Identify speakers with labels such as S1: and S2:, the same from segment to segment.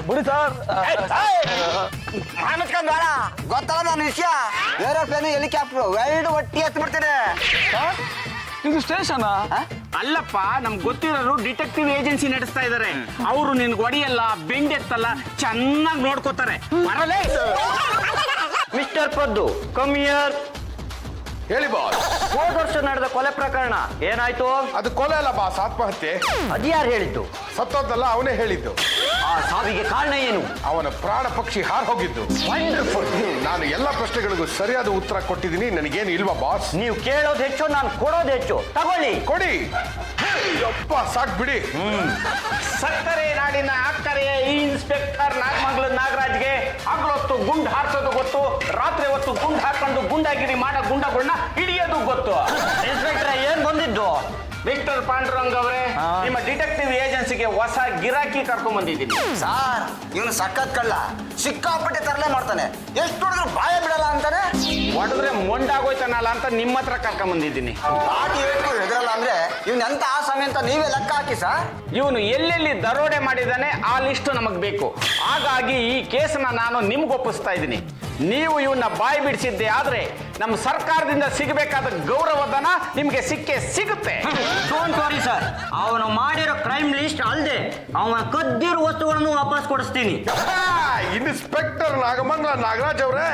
S1: ಬಿಡಿ ಸರ್.
S2: ಬೇಡ ಗೊತ್ತಲ್ಲ ನನ್ನ ವಿಷಯ. ಏರೋಪ್ಲೇನ್ ಹೆಲಿಕಾಪ್ಟರ್ ಎರಡು ಒಟ್ಟಿ ಎತ್ತು ಬಿಡ್ತೇನೆ.
S1: ಇದು ಸ್ಟೇಷನ್
S3: ಅಲ್ಲಪ್ಪ, ನಮ್ಗೆ ಗೊತ್ತಿರೋರು ಡಿಟೆಕ್ಟಿವ್ ಏಜೆನ್ಸಿ ನಡೆಸ್ತಾ ಇದಾರೆ. ಅವರು ನಿನ್ಗೆ ಒಡಿಯಲ್ಲ, ಬೆಂಡೆತ್ತಲ್ಲ, ಚೆನ್ನಾಗಿ ನೋಡ್ಕೋತಾರೆ. ಬರಲೇ
S2: ಮಿಸ್ಟರ್ ಪದ್ದು ಕಮ್ ಹಿಯರ್.
S4: ಹೇಳಿ ಬಾಸ್.
S2: ಹೋದ ವರ್ಷ ನಡೆದ ಕೊಲೆ ಪ್ರಕರಣ ಏನಾಯ್ತು?
S4: ಅದು ಕೊಲೆ ಅಲ್ಲ ಬಾಸ್, ಆತ್ಮಹತ್ಯೆ.
S2: ಅದ್ಯಾರು ಹೇಳಿದ್ದು?
S4: ಸತ್ತೋದಲ್ಲ, ಅವನೇ ಹೇಳಿದ್ದು.
S2: ಆ ಸಾವಿಗೆ ಕಾರಣ ಏನು?
S4: ಅವನ ಪ್ರಾಣ ಪಕ್ಷಿ ಹಾರ್ ಹೋಗಿದ್ದು.
S2: ವಂಡರ್ಫುಲ್.
S4: ನಾನು ಎಲ್ಲ ಪ್ರಶ್ನೆಗಳಿಗೂ ಸರಿಯಾದ ಉತ್ತರ ಕೊಟ್ಟಿದ್ದೀನಿ. ನನಗೇನು ಇಲ್ವಾ ಬಾಸ್?
S2: ನೀವು ಕೇಳೋದು ಹೆಚ್ಚು, ನಾನು ಕೊಡೋದು ಹೆಚ್ಚು. ತಗೊಳ್ಳಿ.
S4: ಕೊಡಿ. ಅಪ್ಪ ಸಾಕ್ ಬಿಡಿ.
S3: ಸಕ್ಕರೆ ನಾಡಿನ ಅಕ್ಕರೆಯ ಈ ಇನ್ಸ್ಪೆಕ್ಟರ್ ನಾಗಮಂಗಲ ನಾಗರಾಜ್ಗೆ ಹಗಲೊತ್ತು ಗುಂಡು ಹಾರಿಸೋದು ಗೊತ್ತು, ರಾತ್ರಿ ಹೊತ್ತು ಗುಂಡು ಹಾಕೊಂಡು ಗುಂಡಾಗಿರಿ ಮಾಡೋ ಗುಂಡಗಳನ್ನ ಹಿಡಿಯೋದು ಗೊತ್ತು.
S2: ಇನ್ಸ್ಪೆಕ್ಟರ್ ಏನ್ ಬಂದಿದ್ದು?
S3: ಮಿಸ್ಟರ್ ಪಾಂಡುರಂಗ್ ಅವರೇ, ನಿಮ್ಮ ಡಿಟೆಕ್ಟಿವ್ ಏಜೆನ್ಸಿಗೆ ಹೊಸ ಗಿರಾಕಿ ಕರ್ಕೊಂಡ್ ಬಂದಿದ್ದೀನಿ.
S2: ಸಾರ್, ಇವನು ಸಖತ್ ಕಳ್ಳ, ಸಿಕ್ಕಾಪಟ್ಟೆ ತರಲೆ ಮಾಡ್ತಾನೆ. ಎಷ್ಟು ಹೊಡೆದ್ರು ಬಾಯ ಬಿಡಲ್ಲ ಅಂತಾನೆ.
S3: ಹೊಡೆದ್ರೆ ಮೊಂಡಾಗೋಯ್ತಾನಲ್ಲ ಅಂತ ನಿಮ್ಮ ಹತ್ರ ಕರ್ಕೊಂಡ್ ಬಂದಿದ್ದೀನಿ.
S2: ಬಾಕಿ ಹೇಳ್ಕೊ ಹೆದರಲ್ಲ ಅಂದ್ರೆ ಇವನ್ ಎಂತ ಆಸಾಮಿ ಅಂತ ನೀವೇ ಲೆಕ್ಕ ಹಾಕಿ ಸರ್.
S3: ಇವನು ಎಲ್ಲೆಲ್ಲಿ ದರೋಡೆ ಮಾಡಿದ್ದಾನೆ ಆ ಲಿಸ್ಟ್ ನಮಗ್ ಬೇಕು. ಹಾಗಾಗಿ ಈ ಕೇಸನ್ನ ನಾನು ನಿಮ್ಗೆ ಒಪ್ಪಿಸ್ತಾ ಇದ್ದೀನಿ. ನೀವು ಇವನ್ನ ಬಾಯಿ ಬಿಡಿಸಿದ್ದೆ ಆದ್ರೆ ನಮ್ಮ ಸರ್ಕಾರದಿಂದ ಸಿಗಬೇಕಾದ ಗೌರವಧನ ನಿಮ್ಗೆ ಸಿಗುತ್ತೆ.
S2: ಡೋಂಟ್ ವರಿ ಸರ್, ಅವನು ಮಾಡಿರೋ ಕ್ರೈಮ್ ಲಿಸ್ಟ್ ಅಲ್ಲದೆ ಅವನ ಕದ್ದಿರೋ ವಸ್ತುಗಳನ್ನು ವಾಪಸ್ ಕೊಡಿಸ್ತೀನಿ.
S4: ಇನ್ಸ್ಪೆಕ್ಟರ್ ನಾಗಮಂಗಲ ನಾಗರಾಜ್ ಅವರೇ,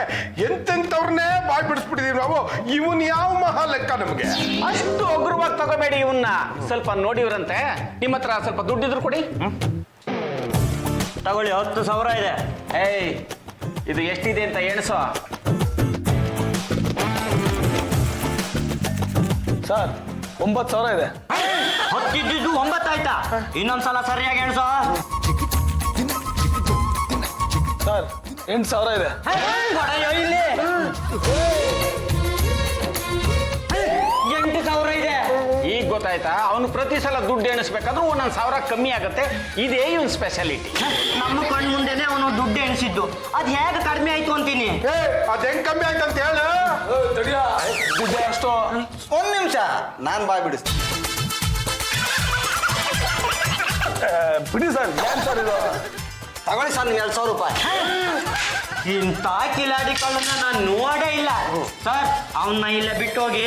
S4: ಎಂತೆಂತವ್ರನ್ನೇ ಬಾಯ್ ಬಿಡಿಸ್ಬಿಟ್ಟಿದೀವಿ ನಾವು. ಇವನ್ ಯಾವ ಮಹಾ ಲೆಕ್ಕ ನಮ್ಗೆ?
S3: ಅಷ್ಟು ಅಗ್ರವಾಗಿ ತಗೋಬೇಡಿ ಇವನ್ನ. ಸ್ವಲ್ಪ ನೋಡಿವ್ರಂತೆ. ನಿಮ್ಮ ಹತ್ರ ಸ್ವಲ್ಪ ದುಡ್ಡಿದ್ರು ಕೊಡಿ.
S2: ತಗೊಳ್ಳಿ, 10,000 ಇದೆ.
S3: ಏಯ್, ಇದು ಎಷ್ಟಿದೆ ಅಂತ ಎಣಿಸೋ.
S1: ಸರ್ 9,000 ಇದೆ.
S2: 10 ಇದ್ದಿದ್ದು 9 ಆಯ್ತಾ? ಇನ್ನೊಂದ್ಸಲ ಸರಿಯಾಗಿ ಎಣಿಸೋ.
S1: ಸರ್ 8,000 ಇದೆ.
S2: ಇಲ್ಲಿ 8,000 ಇದೆ.
S3: ಈಗ ಗೊತ್ತಾಯ್ತಾ? ಅವನು ಪ್ರತಿ ಸಲ ದುಡ್ಡು ಎಣಿಸ್ಬೇಕಾದ್ರೂ 1,000 ಕಮ್ಮಿ ಆಗುತ್ತೆ. ಇದೇ ಇವನ್ ಸ್ಪೆಷಾಲಿಟಿ.
S2: ನಮ್ಮ ಕಣ್ ಮುಂದೆನೆ ಅವನು ದುಡ್ಡು ಎಣಿಸಿದ್ದು. ಅದ್ ಹೇಗೆ ಕಡಿಮೆ ಆಯ್ತು ಅಂತೀನಿ.
S4: ಅದ್ ಹೆಂಗ್ ಕಮ್ಮಿ ಆಯ್ತು ಅಂತ ಹೇಳು.
S1: ದುಡ್ಡು ಅಷ್ಟು.
S2: ಒಂದ್ ನಿಮಿಷ, ನಾನ್ ಬಾಯ್ ಬಿಡಿಸ್ತೀನಿ.
S1: ಬಿಡಿ ಸರ್, ಏನ್ ಸರ್ ಇದು?
S2: ತಗೊಳ್ಳಿ ಸರ್, ನಿಮ್ಗೆ 2,000 ರೂಪಾಯಿ. ಇಂಥ ಕಿಲಾಡಿ ಕಳ್ಳನ್ನ ನಾನು ನೋಡೇ ಇಲ್ಲ ಸರ್. ಅವನ್ನ ಇಲ್ಲೇ ಬಿಟ್ಟೋಗಿ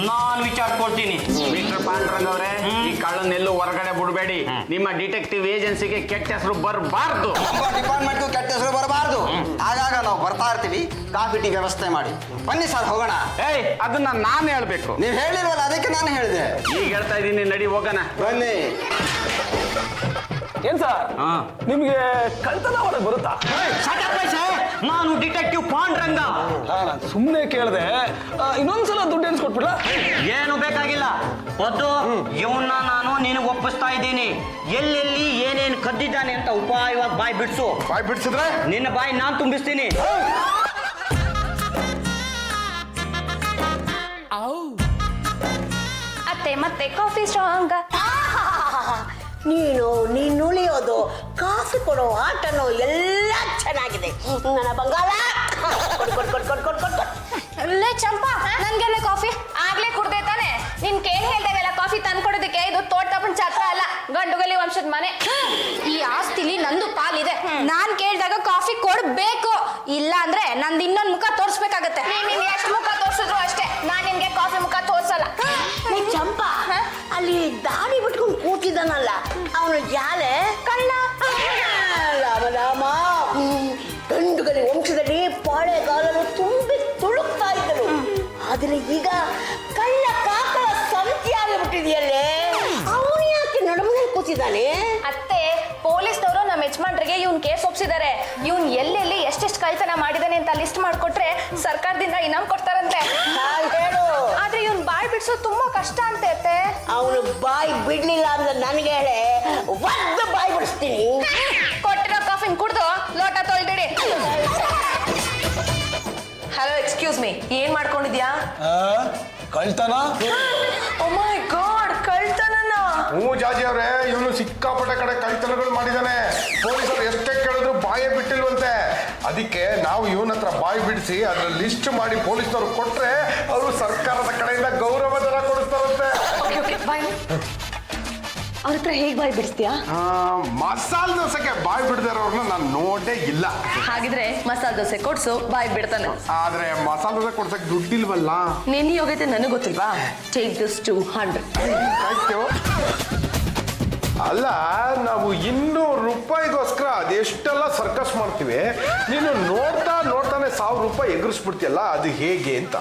S2: ನಾನು ವಿಚಾರಿಸ್ಕೊಳ್ತೀನಿ.
S3: ಮಿಸ್ಟರ್ ಪಾಂಡುರಂಗ್ ಅವರೇ, ಈ ಕಳ್ಳನ್ನೆಲ್ಲೂ ಹೊರಗಡೆ ಬಿಡಬೇಡಿ. ನಿಮ್ಮ ಡಿಟೆಕ್ಟಿವ್ ಏಜೆನ್ಸಿಗೆ ಕೆಟ್ಟ ಹೆಸರು ಬರಬಾರ್ದು.
S2: ಡಿಪಾರ್ಟ್ಮೆಂಟ್ಗೂ ಕೆಟ್ಟ ಹೆಸರು ಬರಬಾರ್ದು. ಆಗಾಗ ನಾವು ಬರ್ತಾ ಇರ್ತೀವಿ. ಕಾಫಿ ಟೀ ವ್ಯವಸ್ಥೆ ಮಾಡಿ. ಬನ್ನಿ ಸರ್, ಹೋಗೋಣ.
S3: ಏಯ್, ಅದನ್ನ ನಾನು ಹೇಳ್ಬೇಕು.
S2: ನೀವು ಹೇಳಿಲ್ವಲ್ಲ, ಅದಕ್ಕೆ ನಾನು ಹೇಳಿದೆ.
S3: ಈಗ ಹೇಳ್ತಾ ಇದ್ದೀನಿ, ನಡಿ ಹೋಗೋಣ.
S2: ಬನ್ನಿ.
S1: ಏನ್ ಸರ್, ನಿಮ್ಗೆ ಕಳ್ತನ ಮಾಡಕ್ ಬರುತ್ತಾ?
S2: ನಾನು ಡಿಟೆಕ್ಟಿವ್ ಪಾಂಡುರಂಗ.
S1: ನಾನು ಸುಮ್ಮನೆ ಕೇಳಿದೆ. ಇನ್ನೊಂದ್ಸಲ ದುಡ್ಡು ಎನ್ಸ್ಕೊಟ್ಬಿಡ್ಲ?
S2: ಏನು ಬೇಕಾಗಿಲ್ಲ. ಒದ್ದು ಇವನ್ನ ನಾನು ನಿನಗೆ ಒಪ್ಪಿಸ್ತಾ ಇದ್ದೀನಿ. ಎಲ್ಲೆಲ್ಲಿ ಏನೇನು ಕದ್ದಿದ್ದಾನೆ ಅಂತ ಉಪಾಯವಾಗಿ ಬಾಯಿ ಬಿಡ್ಸು.
S4: ಬಾಯ್ ಬಿಡಿಸಿದ್ರೆ
S2: ನಿನ್ನ ಬಾಯಿ ನಾನು ತುಂಬಿಸ್ತೀನಿ.
S5: ಅತ್ತೆ ಮತ್ತೆ ಕಾಫಿ ಸ್ಟ್ರಾಂಗ್.
S6: ನೀನು ಉಳಿಯೋದು, ಕಾಫಿ ಕೊಡೋ ಆಟನೋ ಎಲ್ಲ ಚೆನ್ನಾಗಿದೆ ನನ್ನ ಬಂಗಾರ.
S5: ಲೇ ಚಂಪಾ, ನನ್ಗೆಲ್ಲ ಕಾಫಿ ಆಗ್ಲೇ ಕುಡ್ದೆ ತಾನೆ. ನಿನ್ ಕೇಳ್ ಹೇಳ್ದಾಗೆಲ್ಲ ಕಾಫಿ ತಂದ್ಕೊಡೋದಕ್ಕೆ ಇದು ತೋಟಪ್ಪನ ಛತ್ರ ಅಲ್ಲ, ಗಂಡುಗಲಿ ವಂಶದ ಮನೆ. ಈ ಆಸ್ತಿಲಿ ನಂದು ಪಾಲಿದೆ. ನಾನ್ ಕೇಳ್ದಾಗ ಕಾಫಿ ಕೊಡ್ಬೇಕು. ಇಲ್ಲ ಅಂದ್ರೆ ನಂದು ಇನ್ನೊಂದ್ ಮುಖ ತೋರ್ಸ್ಬೇಕಾಗತ್ತೆ. ನೀನ್ ಎಷ್ಟು ಮುಖ ತೋರ್ಸಿದ್ರು ಅಷ್ಟೇ, ನಾನ್ ನಿನ್ಗೆ ಕಾಫಿ ಮುಖ ತೋರ್ಸಲ್ಲ.
S6: ಚಂಪಾ, ಅಲ್ಲಿ ದಾಡಿ ಬಿಟ್ಕೊಂಡು ಕೂತಿದ್ದಾನಲ್ಲ, ಅವನು ಜಾಲೆ
S5: ಕಳ್ಳ.
S6: ರಾಮ, ಗಂಡುಗಲಿ ವಂಶದಲ್ಲಿ ಪಾಳೆಗಾಲನು ತುಂಬಿ ತುಳುಕ್ತಾ ಇದ್ದನು. ಆದ್ರೆ ಈಗ ಕಳ್ಳ ಕಾಕಳ ಸಂತಿ ಆಗಿಬಿಟ್ಟಿದೆಯಲ್ಲೇ. ಅವನು ಯಾಕೆ ನಡುಮದಲ್ಲಿ ಕೂತಿದ್ದಾನೆ?
S5: ಅತ್ತೆ, ಪೊಲೀಸ್ನವರು ನಮ್ಮ ಯಜಮಾನ್ರಿಗೆ ಇವ್ನ್ ಕೇಸ್ ಒಪ್ಸಿದ್ದಾರೆ. ಇವ್ನ್ ಎಲ್ಲೆಲ್ಲಿ ಎಷ್ಟೆಷ್ಟು ಕಳ್ತನ ಮಾಡಿದಾನೆ ಅಂತ ಲಿಸ್ಟ್ ಮಾಡ್ಕೊಟ್ರೆ ಸರ್ಕಾರದಿಂದ ಇನಾಮ್ ಕೊಡ್ತಾರಂತೆ.
S6: ಹೇಳು.
S5: ಆದ್ರೆ ಇವ್ನ್ ಬಾಯ್ ಬಿಡ್ಸೋದು ತುಂಬಾ ಕಷ್ಟ ಅಂತೆ ಅತ್ತೆ.
S6: ಅವನು ಬಾಯಿ ಬಿಡ್ಲಿಲ್ಲ ಅಂದ್ರೆ ನನಗೆ ಹೇಳೆ, ಒದ್ದು ಬಾಯಿ ಬಿಡಿಸ್ತೀನಿ.
S5: ಕೊಟ್ಟಿರೋ ಕಾಫಿನ್ ಕುಡ್ದು ಲೋಟ ತೊಳ್ದಿಡಿ.
S7: ಹಲೋ, ಎಕ್ಸ್ಕ್ಯೂಸ್ ಮೀ, ಏನ್ ಮಾಡ್ಕೊಂಡಿದ್ಯಾ?
S1: ಕಳ್ತನ?
S7: ಓ ಮೈ ಗಾಡ್, ಕಳ್ತನನ?
S4: ಜಾಜಿ ಅವ್ರೆ, ಇವನು ಸಿಕ್ಕಾಪಟ್ಟೆ ಕಡೆ ಕಳ್ತನಗಳು ಮಾಡಿದಾನೆ. ಪೊಲೀಸರು ಎಷ್ಟೇ ಕೇಳಿದ್ರು ಬಾಯೇ ಬಿಟ್ಟಿಲ್ವಂತೆ. ಅದಕ್ಕೆ ನಾವು ಇವನ ಹತ್ರ ಬಾಯಿ ಬಿಡಿಸಿ ಅದ್ರ ಲಿಸ್ಟ್ ಮಾಡಿ ಪೊಲೀಸ್ನವ್ರು ಕೊಟ್ರೆ ಅವರು ಸರ್ಕಾರದ ಕಡೆಯಿಂದ ಗೌರವಧನ ಕೊಡಿಸ್ತಾರಂತೆ.
S7: ಓಕೆ, ಬಾಯ್. ಅವ್ರ ಹತ್ರ ಹೇಗ್ ಬಾಯ್ ಬಿಡಿಸ್ತೀಯಾ?
S4: ಮಸಾಲೆ ದೋಸೆಗೆ ಬಾಯಿ ಬಿಡದಿರೋರ್ನ ನಾನು ನೋಡೇ ಇಲ್ಲ.
S7: ಹಾಗಿದ್ರೆ ಮಸಾಲೆ ದೋಸೆ ಕೊಡ್ಸು, ಬಾಯ್ ಬಿಡ್ತಾನೆ.
S4: ಆದ್ರೆ ಮಸಾಲೆ ದೋಸೆ ಕೊಡ್ಸಕ್ ದುಡ್ಡಿಲ್ವಲ್ಲ.
S7: ನಿನ್ನ ಯೋಗ್ಯತೆ ನನಗೆ ಗೊತ್ತಿಲ್ವಾ? Take this 200.
S4: ಅಲ್ಲ, ನಾವು 200 ರೂಪಾಯಿಗೋಸ್ಕರ ಅದೆಷ್ಟೆಲ್ಲ ಸರ್ಕಸ್ ಮಾಡ್ತೀವಿ. ನೀನು ನೋಡ್ತಾನೆ 1000 ರೂಪಾಯಿ ಎಗರಿಸ್ಬಿಡ್ತೀಯಲ್ಲ, ಅದು ಹೇಗೆ ಅಂತ.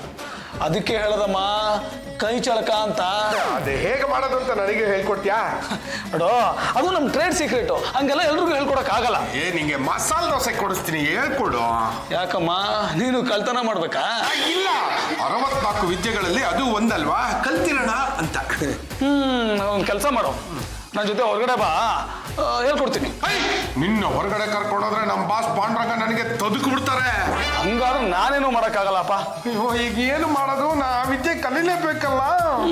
S1: ಅದಕ್ಕೆ ಹೇಳದಮ್ಮ ಕೈ ಚಳಕ ಅಂತ.
S4: ಅದು ಹೇಗೆ ಮಾಡೋದು ಅಂತ ನನಗೆ ಹೇಳ್ಕೊಡ್ತೀಯಾ?
S1: ನೋಡು, ಅದು ನಮ್ಮ ಟ್ರೇಡ್ ಸೀಕ್ರೆಟ್, ಹಂಗೆಲ್ಲ ಎಲ್ರಿಗೂ ಹೇಳ್ಕೊಡಕ್ ಆಗಲ್ಲ.
S4: ನಿಂಗೆ ಮಸಾಲೆ ದೋಸೆ ಕೊಡಿಸ್ತೀನಿ, ಹೇಳ್ಕೊಡು.
S1: ಯಾಕಮ್ಮ, ನೀನು ಕಳ್ತನ ಮಾಡ್ಬೇಕಾ?
S4: ಇಲ್ಲ, 64 ವಿದ್ಯೆಗಳಲ್ಲಿ ಅದು ಒಂದಲ್ವಾ, ಕಲ್ತಿರೋಣ ಅಂತ.
S1: ಒಂದು ಕೆಲಸ ಮಾಡು, ನನ್ನ ಜೊತೆ ಹೊರಗಡೆ ಬಾ, ಹೇಳ್ಕೊಡ್ತೀನಿ.
S4: ನಿನ್ನ ಹೊರಗಡೆ ಕರ್ಕೊಂಡೋದ್ರೆ ನಮ್ಮ ಬಾಸ್ ಪಾಂಡ್ರಂಗ ನನಗೆ ತದುಕು ಬಿಡ್ತಾರೆ.
S1: ಹಂಗಾದ್ರೆ ನಾನೇನು ಮಾಡಕ್ಕಾಗಲ್ಲಪ್ಪ.
S4: ಅಯ್ಯೋ, ಈಗ ಏನು ಮಾಡೋದು? ನಾ ವಿದ್ಯೆ ಕಲೀಲೇಬೇಕಲ್ಲ.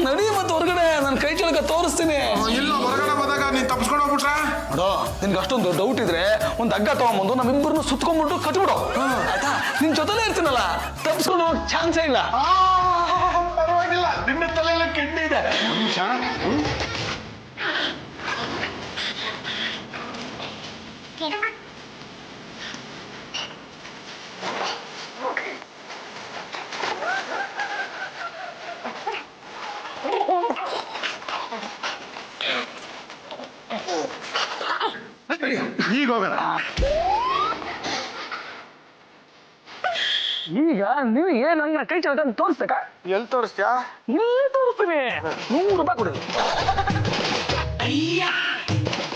S1: ನಡಿ ಮತ್ತೆ ಹೊರಗಡೆ, ನನ್ನ ಕೈ ಚಳಕ ತೋರಿಸ್ತೀನಿ.
S4: ಇಲ್ಲ, ಹೊರಗಡೆ ಹೋದಾಗ ನೀನ್ ತಪ್ಸ್ಕೊಂಡು ಹೋಗ್ಬಿಟ್ರೆ?
S1: ನೋಡು, ನಿನ್ಗೆ ಅಷ್ಟೊಂದು ಡೌಟ್ ಇದ್ರೆ ಒಂದು ಹಗ್ಗ ತಗೊಂಬಂದು ನಮ್ಮಿಬ್ಬರನ್ನು ಸುತ್ಕೊಂಡ್ಬಿಟ್ಟು ಕಟ್ಬಿಡು, ಆಯ್ತಾ? ನಿನ್ ಜೊತೆಲೇ ಇರ್ತೀನಲ್ಲ, ತಪ್ಸ್ಕೊಂಡು ಹೋಗಕ್ ಚಾನ್ಸೇ ಇಲ್ಲ.
S4: ಪರವಾಗಿಲ್ಲ, ನಿನ್ನ ತಲೆಯಲ್ಲ ಕೆಂಡಿ ಇದೆ. ನಿಮಿಷ. ಈಗ ಹೋಗಲ್ಲ.
S1: ಈಗ ನಿನಗೆ ನನ್ನ ಕೈ ಚಳಕ ತೋರಿಸ್ಬೇಕಾ?
S4: ಎಲ್ಲಿ ತೋರಿಸ್ತೀಯಾ?
S1: ಇಲ್ಲಿ ತೋರಿಸ್ತೀನಿ. 100 ರೂಪಾಯಿ ಕೊಡಿ.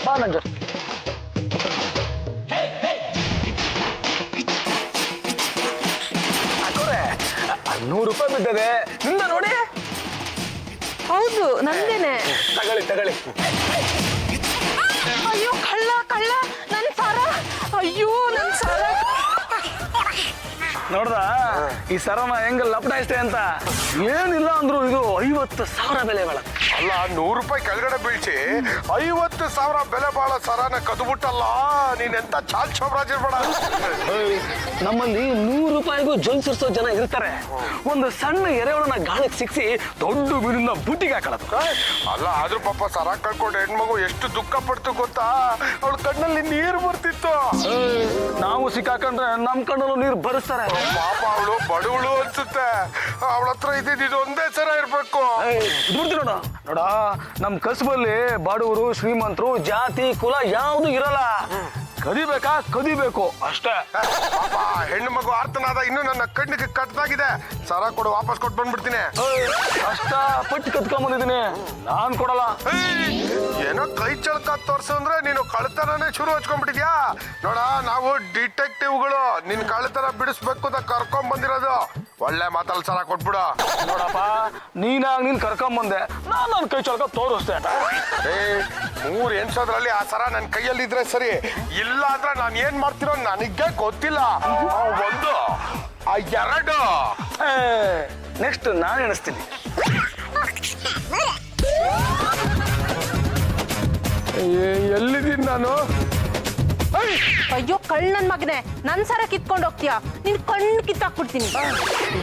S1: ಬಾ ನನ್ನ ಜೊತೆ. ಹಾಕೋರೆ, 100 ರೂಪಾಯಿ ಬಿದ್ದದೆ ನಿಂದ ನೋಡಿ.
S7: ಹೌದು, ನಂದೇನೆ.
S1: ತಗೊಳ್ಳಿ.
S7: ಅಯ್ಯೋ, ಕಳ್ಳ ನನ್ ಸರ. ಅಯ್ಯೋ, ನನ್ ಸರ.
S1: ನೋಡ್ದ ಈ ಸರನ ಹೆಂಗ ಲಪಟಾಯಿಸ್ತೆ ಅಂತ. ಏನಿಲ್ಲ ಅಂದ್ರು ಇದು 50,000 ಬೆಲೆ ಬಾಳ.
S4: ಅಲ್ಲ, 100 ರೂಪಾಯಿ ಕೆಳಗಡೆ ಬೀಳ್ಸಿ 50,000 ಬೆಲೆ ಬಾಳ ಸರಾನ ಕದ್ಬಿಟ್ಟಲ್ಲ. ನೀನೆಂತ ಚಾಲ್ ಶೋಭರಾಜ್ ಇರ್ಬೇಡ.
S1: ನಮ್ಮಲ್ಲಿ 100 ರೂಪಾಯಿಗೂ ಜೊಲ್ಸಿರ್ಸೋ ಜನ ಇರ್ತಾರೆ. ಒಂದು ಸಣ್ಣ ಎರೆಹುಳನ ಗಾಳಕ್ಕೆ ಸಿಕ್ಸಿ ದೊಡ್ಡ ಮೀನಿನ ಬುಟ್ಟಿಗೆ ಹಾಕೊಳ್ಳೋದು.
S4: ಅಲ್ಲ, ಆದ್ರೂ ಪಾಪ ಸರ ಕಳ್ಕೊಂಡು ಹೆಣ್ಮಗು ಎಷ್ಟು ದುಃಖ ಪಡ್ತು ಗೊತ್ತಾ? ಅವಳ ಕಣ್ಣಲ್ಲಿ ನೀರು ಬರ್ತಿತ್ತು.
S1: ನಾವು ಸಿಕ್ಕಾಕೊಂಡ್ರೆ ನಮ್ ಕಣ್ಣಲ್ಲೂ ನೀರು ಬರಿಸ್ತಾರೆ.
S4: ಪಾಪ ಅವಳು ಬಡವಳು ಅನ್ಸುತ್ತೆ. ಅವಳ ಹತ್ರ ಇದ್ದಿದ್ದು ಒಂದೇ ಸರ ಇರ್ಬೇಕು.
S1: ನೋಡ, ನಮ್ ಕಸಬಲ್ಲಿ ಬಡವರು ಶ್ರೀಮಂತರು ಜಾತಿ ಕುಲ ಯಾವ್ದು ಇರಲ್ಲ. ಕದಿಬೇಕು ಅಷ್ಟೇ.
S4: ಪಾಪ ಹೆಣ್ಣು ಮಗು ಆರ್ತನಾದ ಇನ್ನು ನನ್ನ ಕಣ್ಣಿಗೆ ಕಟ್ಟಾಗಿದೆ. ಸರ ಕೊಡು, ವಾಪಸ್ ಕೊಟ್ಟು ಬಂದ್ಬಿಡ್ತೀನಿ.
S1: ಅಷ್ಟ ಪಟ್ಟು ಕತ್ಕೊಂಡ್ಬಂದಿದ್ದೀನಿ, ನಾನ್ ಕೊಡಲ್ಲ.
S4: ಏನೋ ಕೈ ಚಳಕ ತೋರ್ಸು ಅಂದ್ರೆ ನೀನು ಕಳ್ತನನೇ ಶುರು ಹಚ್ಕೊಂಡ್ಬಿಟ್ಟಿದ್ಯಾ. ನೋಡ, ನಾವು ಡಿಟೆಕ್ಟಿವ್ಗಳು ನಿನ್ ಕಳ್ತನ ಬಿಡಿಸ್ಬೇಕು ಅಂತ ಕರ್ಕೊಂಡ್ ಬಂದಿರೋದು. ಒಳ್ಳೆ ಮಾತಲ್ಲಿ ಸರ ಕೊಟ್ಬಿಡು.
S1: ನೋಡಪ್ಪ, ನೀನ್ ಕರ್ಕೊಂಬಂದೆ, ನಾನು ಕೈ ಚಳಕ ತೋರಿಸ್ದೆ.
S4: 3 ಎಣ್ಸೋದ್ರಲ್ಲಿ ಆ ಸರ ನನ್ನ ಕೈಯಲ್ಲಿ ಇದ್ರೆ ಸರಿ, ಇಲ್ಲ ಅಂದ್ರೆ ನಾನು ಏನ್ ಮಾಡ್ತೀನೋ ನನಗೆ ಗೊತ್ತಿಲ್ಲ. 1, 2.
S1: ನೆಕ್ಸ್ಟ್ ನಾನು ಎಣಿಸ್ತೀನಿ.
S4: ಎಲ್ಲಿದ್ದೀನಿ ನಾನು?
S5: ಅಯ್ಯೋ, ಕಳ್ಳ ನನ್ ಮಗನೆ, ನನ್ ಸರ ಕಿತ್ಕೊಂಡು ಹೋಗ್ತೀಯಾ? ನಿನ್ ಕಣ್ಣು ಕಿತ್ತಾಕ್ಬಿಡ್ತೀನಿ.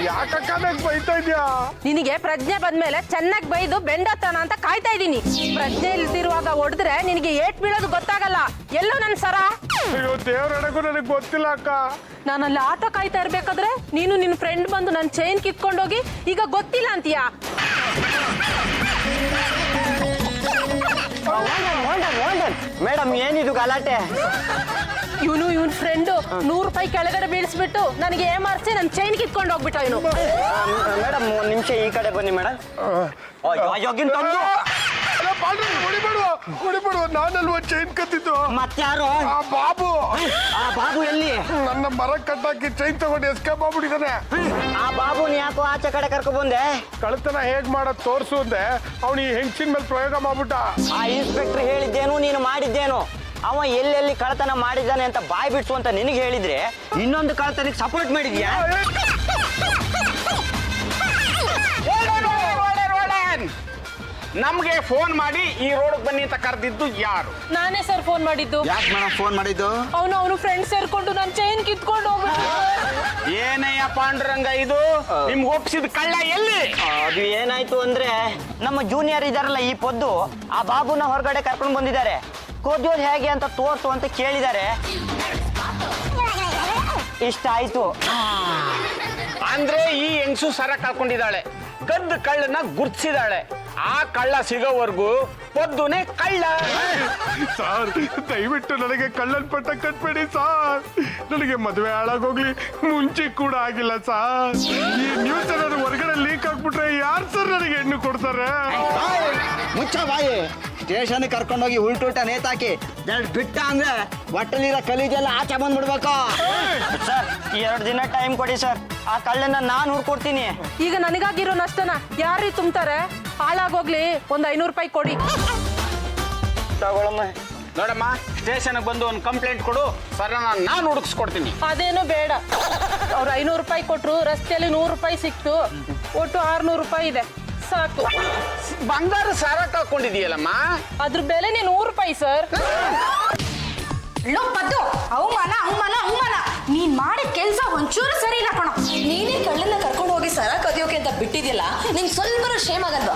S4: ಯಾಕಕ್ಕ ಬೈತಾ ಇದ್ಯಾ?
S5: ನಿನಗೆ ಪ್ರಜ್ಞೆ ಬಂದ್ಮೇಲೆ ಚೆನ್ನಾಗಿ ಬೈದು ಬೆಂಡತ್ತನ ಅಂತ ಕಾಯ್ತಾ ಇದ್ದೀನಿ. ಪ್ರಜ್ಞೆ ಇಲ್ದಿರುವಾಗ ಹೊಡೆದ್ರೆ ನಿನಗೆ ಏಟ್ ಬೀಳೋದು ಗೊತ್ತಾಗಲ್ಲ. ಎಲ್ಲೋ ನನ್ ಸರ?
S4: ಅಯ್ಯೋ ದೇವ್ರಡೆಗೂ ನನಗೆ ಗೊತ್ತಿಲ್ಲ ಅಕ್ಕ.
S5: ನಾನು ಅಲ್ಲಿ ಆಟೋ ಕಾಯ್ತಾ ಇರ್ಬೇಕಾದ್ರೆ ನೀನು ನಿನ್ನ ಫ್ರೆಂಡ್ ಬಂದು ನನ್ನ ಚೈನ್ ಕಿತ್ಕೊಂಡೋಗಿ ಈಗ ಗೊತ್ತಿಲ್ಲ ಅಂತೀಯಾ?
S2: ಮೇಡಮ್, ಏನಿದು ಗಲಾಟೆ?
S5: ಇವನ್ ಫ್ರೆಂಡು 100 ರೂಪಾಯಿ ಕೆಳಗಡೆ ಬೀಳಿಸ್ಬಿಟ್ಟು ನನಗೆ ಏಮಾರ್ಸಿ ನನ್ನ ಚೈನ್ ಕಿತ್ಕೊಂಡು ಹೋಗ್ಬಿಟ್ಟ ಇವನು.
S2: ಮೇಡಮ್, 1 ನಿಮಿಷ ಈ ಕಡೆ ಬನ್ನಿ ಮೇಡಮ್.
S4: ಹೊಡಿಬೇಡು, ನಾನಲ್ವ ಚೈನ್ ಕತ್ತಿದ್ದು.
S2: ಮತ್ತಾರು?
S4: ಆ ಬಾಬು.
S2: ಆ ಬಾಬು ಎಲ್ಲಿ?
S4: ನನ್ನ ಮರ ಕಟ್ಟಾಕಿ ಚೈನ್ ತಗೊಂಡು ಎಸ್ಕೇಪ್ ಆಗ್ಬಿಟ್ಟಿದ್ದಾನೆ.
S2: ಆ ಬಾಬುನ ಯಾಕೋ ಆಚೆ ಕಡೆ ಕರ್ಕೊ ಬಂದೆ?
S4: ಕಳ್ತನ ಹೇಗ್ ಮಾಡೋದ್ ತೋರ್ಸು ಅಂದೆ, ಅವನು ಈ ಹೆಂಗಸಿನ ಮೇಲೆ ಪ್ರಯೋಗ ಮಾಡ್ಬಿಟ್ಟ.
S2: ಆ ಇನ್ಸ್ಪೆಕ್ಟರ್ ಹೇಳಿದ್ದೇನು, ನೀನು ಮಾಡಿದ್ದೇನು? ಅವ ಎಲ್ಲೆಲ್ಲಿ ಕಳ್ತನ ಮಾಡಿದ್ದಾನೆ ಅಂತ ಬಾಯ್ ಬಿಡ್ಸು ಅಂತ ನಿನಗೆ ಹೇಳಿದ್ರೆ ಇನ್ನೊಂದು ಕಳ್ತನಕ್ಕೆ ಸಪೋರ್ಟ್ ಮಾಡಿದ್ಯಾ?
S3: ನಮ್ಗೆ ಫೋನ್ ಮಾಡಿ ಈ ರೋಡ್ ಬನ್ನಿ ಅಂತ ಕರೆದಿದ್ದು ಯಾರು?
S7: ನಾನೇ ಸರ್ ಫೋನ್ ಮಾಡಿದ್ದು.
S8: ಯಾಕೆ ಮೇಡಮ್ ಫೋನ್ ಮಾಡಿದ್ದು?
S7: ಅವನು ಫ್ರೆಂಡ್ ಸೇರ್ಕೊಂಡು ನನ್ನ ಚೈನ್ ಕಿತ್ಕೊಂಡು ಹೋಗ್ಬಿಟ್ಟು.
S3: ಏನಯ್ಯ ಪಾಂಡುರಂಗ ಇದು? ನಿಮ್ಗೆ ಒಪ್ಸಿದ ಕಳ್ಳ ಎಲ್ಲಿ?
S2: ಅದು ಏನಾಯ್ತು ಅಂದ್ರೆ ನಮ್ಮ ಜೂನಿಯರ್ ಇದಾರಲ್ಲ ಈ ಪೊದ್ದು, ಆ ಬಾಬುನ ಹೊರಗಡೆ ಕರ್ಕೊಂಡು ಬಂದಿದ್ದಾರೆ. ಕೊದ್ದೋದು ಹೇಗೆ ಅಂತ ತೋರ್ಸು ಅಂತ ಕೇಳಿದ್ದಾರೆ. ಇಷ್ಟ ಆಯ್ತು.
S3: ಅಂದ್ರೆ ಈ ಹೆಂಗಸು ಸರ ಕಳ್ಕೊಂಡಿದ್ದಾಳೆ, ಕದ್ದು ಕಳ್ಳನ ಗುರ್ತಿಸಿದಾಳೆ. ಆ ಕಳ್ಳ ಸಿಗೋವರೆಗೂ ಪೊದ್ದುನೇ ಕಳ್ಳ.
S4: ಸಾರ್ ದಯವಿಟ್ಟು ನನಗೆ ಕಳ್ಳನ್ ಪಟ್ಟ ಕಟ್ಬೇಡಿ ಸಾರ್. ನನಗೆ ಮದುವೆ ಹಾಳಾಗೋಗ್ಲಿ ಮುಂಚೆ ಕೂಡ ಆಗಿಲ್ಲ ಸಾರ್. ಈ ನ್ಯೂಸ್ ಏನಾದ್ರು ಹೊರಗಡೆ ಲೀಕ್ ಆಗ್ಬಿಟ್ರೆ ಯಾರು ಸರ್ ನನಗೆ ಹೆಣ್ಣು ಕೊಡ್ತಾರೆ?
S8: ಮುಚ್ಚ ಬಾಯಿ. ಸ್ಟೇಷನ್ ಕರ್ಕೊಂಡೋಗಿ ಉಲ್ಟುಲ್ಟ ನೇತಾಕಿ ಬಿಟ್ಟ ಅಂದ್ರೆ ಒಟ್ಟಲಿರೋ ಕಲೀಜೆಲ್ಲ ಆಚೆ ಬಂದ್ಬಿಡ್ಬೇಕು.
S2: ಸರ್ 2 ದಿನ ಟೈಮ್ ಕೊಡಿ ಸರ್, ಆ ಕಳ್ಳನ ನಾನು ಹುಡ್ಕೊಡ್ತೀನಿ.
S7: ಈಗ ನನಗಾಗಿರೋ ನಷ್ಟನ ಯಾರೀ ತುಂಬ್ತಾರೆ? ಹಾಳಾಗೋಗ್ಲಿ, ಒಂದು 500 ರೂಪಾಯಿ ಕೊಡಿ.
S2: ತಗೊಳಮ್ಮ.
S3: ನೋಡಮ್ಮ, ಸ್ಟೇಷನ್ಗೆ ಬಂದು ಒಂದು ಕಂಪ್ಲೇಂಟ್ ಕೊಡು, ಸರನ ನಾನು ಹುಡುಕ್ಸ್ಕೊಡ್ತೀನಿ.
S7: ಅದೇನು ಬೇಡ. ಅವ್ರು 500 ರೂಪಾಯಿ ಕೊಟ್ರು, ರಸ್ತೆಯಲ್ಲಿ 100 ರೂಪಾಯಿ ಸಿಕ್ತು, ಒಟ್ಟು 600 ರೂಪಾಯಿ ಇದೆ, ಸಾಕು.
S3: ಬಂಗಾರ ಸರ ಕಳ್ಕೊಂಡಿದೀಯಲ್ಲಮ್ಮ.
S7: ಅದ್ರ ಬೆಲೆ 100 ರೂಪಾಯಿ ಸರ್.
S5: ಪದ್ದು, ಅವಮಾನ ಅವಮಾನ ಅವಮಾನ. ನೀನ್ ಮಾಡಿದ ಕೆಲ್ಸ ಒಂಚೂರು ಸರಿ ಇಲ್ಲ ಕಣೋ.
S9: ನೀನೇ ಕಳ್ಳನ್ನ ಕರ್ಕೊಂಡು ಹೋಗಿ ಸರ ಕದಿಯೋಕೆ ಅಂತ ಬಿಟ್ಟಿದ್ಯಲ್ಲ, ನಿಂಗೆ ಸ್ವಲ್ಪ ಶೇಮ್ ಆಗಲ್ವಾ?